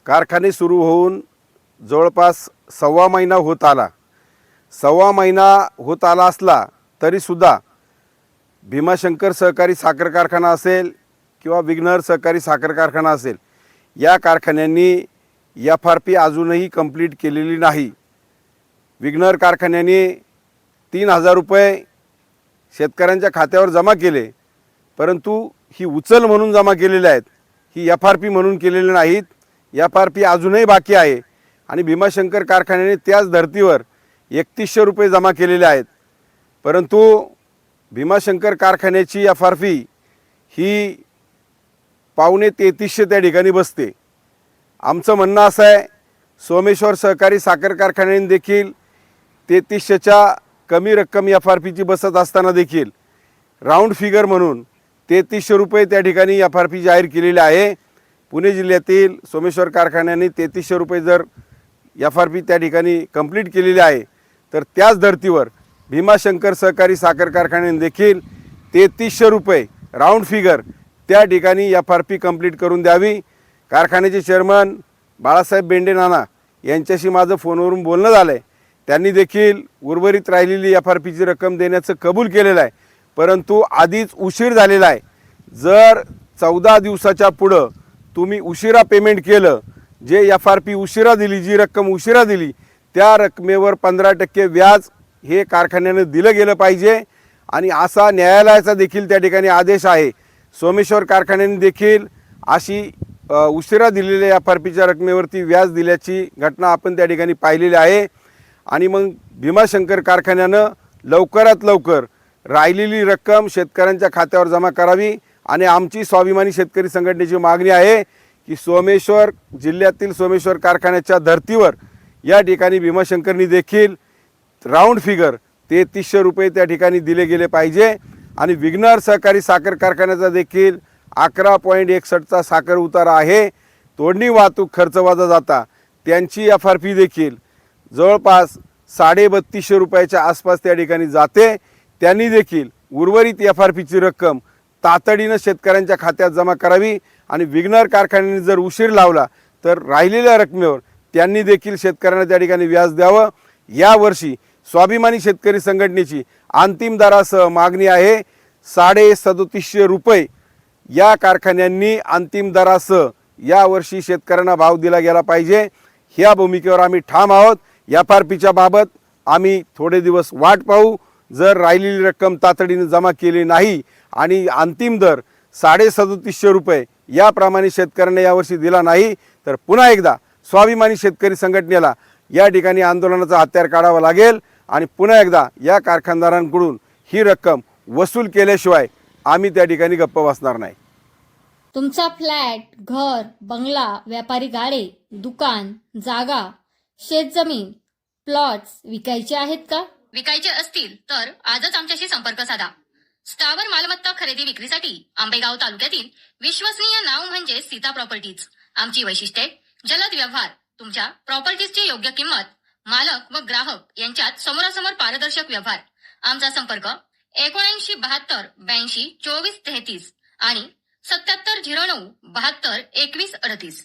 कारखाने सुरू होऊन जवळपास सव्वा महिना होत आला. सव्वा महिना होत आला असला तरीसुद्धा भीमाशंकर सहकारी साखर कारखाना असेल किंवा विघ्नर सहकारी साखर कारखाना असेल, या कारखान्यांनी FRP अजूनही कंप्लीट केलेली नाही. विघ्नर कारखान्याने 3,000 रुपये शेतकऱ्यांच्या खात्यावर जमा केले, परंतु ही उचल म्हणून जमा केलेले आहेत, ही FRP म्हणून केलेले नाहीत. FRP अजूनही बाकी आहे आणि भीमाशंकर कारखान्याने त्याच धर्तीवर 3100 रुपये जमा केलेले आहेत. परंतु भीमाशंकर कारखान्याची FRP ही 2.33 त्या ठिकाणी बसते. आमचं म्हणणं असं आहे, सोमेश्वर सहकारी साखर कारखान्याने देखील 3300च्या कमी रक्कम FRPची बसत असताना देखील राऊंड फिगर म्हणून 3300 रुपये त्या ठिकाणी FRP जाहीर केलेले आहे. पुणे जिल्ह्यातील सोमेश्वर कारखान्याने 3300 रुपये जर FRP त्या ठिकाणी कंप्लीट केलेली आहे, तर त्याच धर्तीवर भीमाशंकर सहकारी साखर कारखान्याने देखील 3300 रुपये राऊंड फिगर त्या ठिकाणी FRP कंप्लीट करून द्यावी. कारखान्याचे चेअरमन बाळासाहेब बेंडे नाना यांच्याशी माझं फोनवरून बोलणं झालं आहे. त्यांनी देखील उर्वरित राहिलेली FRPची रक्कम देण्याचं कबूल केलेलं आहे, परंतु आधीच उशीर झालेला आहे. जर 14 दिवसाच्या पुढं तुम्ही उशिरा पेमेंट केलं, जे FRP उशिरा दिली, जी रक्कम उशिरा दिली, त्या रकमेवर 15% व्याज हे कारखान्यानं दिलं गेलं पाहिजे. आणि असा न्यायालयाचा देखील त्या ठिकाणी आदेश आहे. सोमेश्वर कारखान्याने देखील अशी उशिरा दिलेल्या FRPच्या रकमेवरती व्याज दिल्याची घटना आपण त्या ठिकाणी पाहिलेली आहे. आणि मग भीमाशंकर कारखान्यानं लवकरात लवकर राहिलेली रक्कम शेतकऱ्यांच्या खात्यावर जमा करावी. आणि आमची स्वाभिमानी शेतकरी संघटनेची मागणी आहे की सोमेश्वर जिल्ह्यातील सोमेश्वर कारखान्याच्या धर्तीवर या ठिकाणी भीमाशंकरनी देखील राऊंड फिगर 3300 रुपये त्या ठिकाणी दिले गेले पाहिजे. आणि विघ्नर सहकारी साखर कारखान्याचा देखील 11.61चा साखर उतारा आहे. तोडणी वाहतूक खर्च वजा जाता त्यांची FRP देखील जवळपास 3250 रुपयाच्या आसपास त्या ठिकाणी जाते. त्यांनी देखील उर्वरित FRPची रक्कम तातडीनं शेतकऱ्यांच्या खात्यात जमा करावी. आणि विघ्नर कारखान्याने जर उशीर लावला तर राहिलेल्या रकमेवर त्यांनी देखील शेतकऱ्यांना त्या ठिकाणी व्याज द्यावं. यावर्षी स्वाभिमानी शेतकरी संघटनेची अंतिम दरासह मागणी आहे 3750 रुपये या कारखान्यांनी अंतिम दरासह यावर्षी शेतकऱ्यांना भाव दिला गेला पाहिजे. ह्या भूमिकेवर आम्ही ठाम आहोत. FRPच्या बाबत आम्ही थोडे दिवस वाट पाहू. जर राहिलेली रक्कम तातडीने जमा केली नाही आणि अंतिम दर 3750 रुपये याप्रमाणे शेतकऱ्यांना यावर्षी दिला नाही, तर पुन्हा एकदा स्वाभिमानी शेतकरी संघटनेला या ठिकाणी आंदोलनाचा हत्यार काढावा लागेल. आणि पुन्हा एकदा या कारखानदारांकडून ही रक्कम वसूल केल्याशिवाय आम्ही त्या ठिकाणी गप्प बसणार नाही. तुमचा फ्लॅट, घर, बंगला, व्यापारी गाडे, दुकान, जागा, शेतजमीन, प्लॉट्स विकायचे आहेत का? विकायचे असतील तर आजच आमच्याशी संपर्क साधा. स्थावर मालमत्ता खरेदी विक्रीसाठी आंबेगाव तालुक्यातील विश्वसनीय नाव म्हणजे सीता प्रॉपर्टीज. आमची वैशिष्ट्ये: जलद व्यवहार, तुमच्या प्रॉपर्टीजची योग्य किंमत, मालक व ग्राहक यांच्यात समोरासमोर पारदर्शक व्यवहार. आमचा संपर्क 7972 82 24 33 आणि 7709 72 21 38.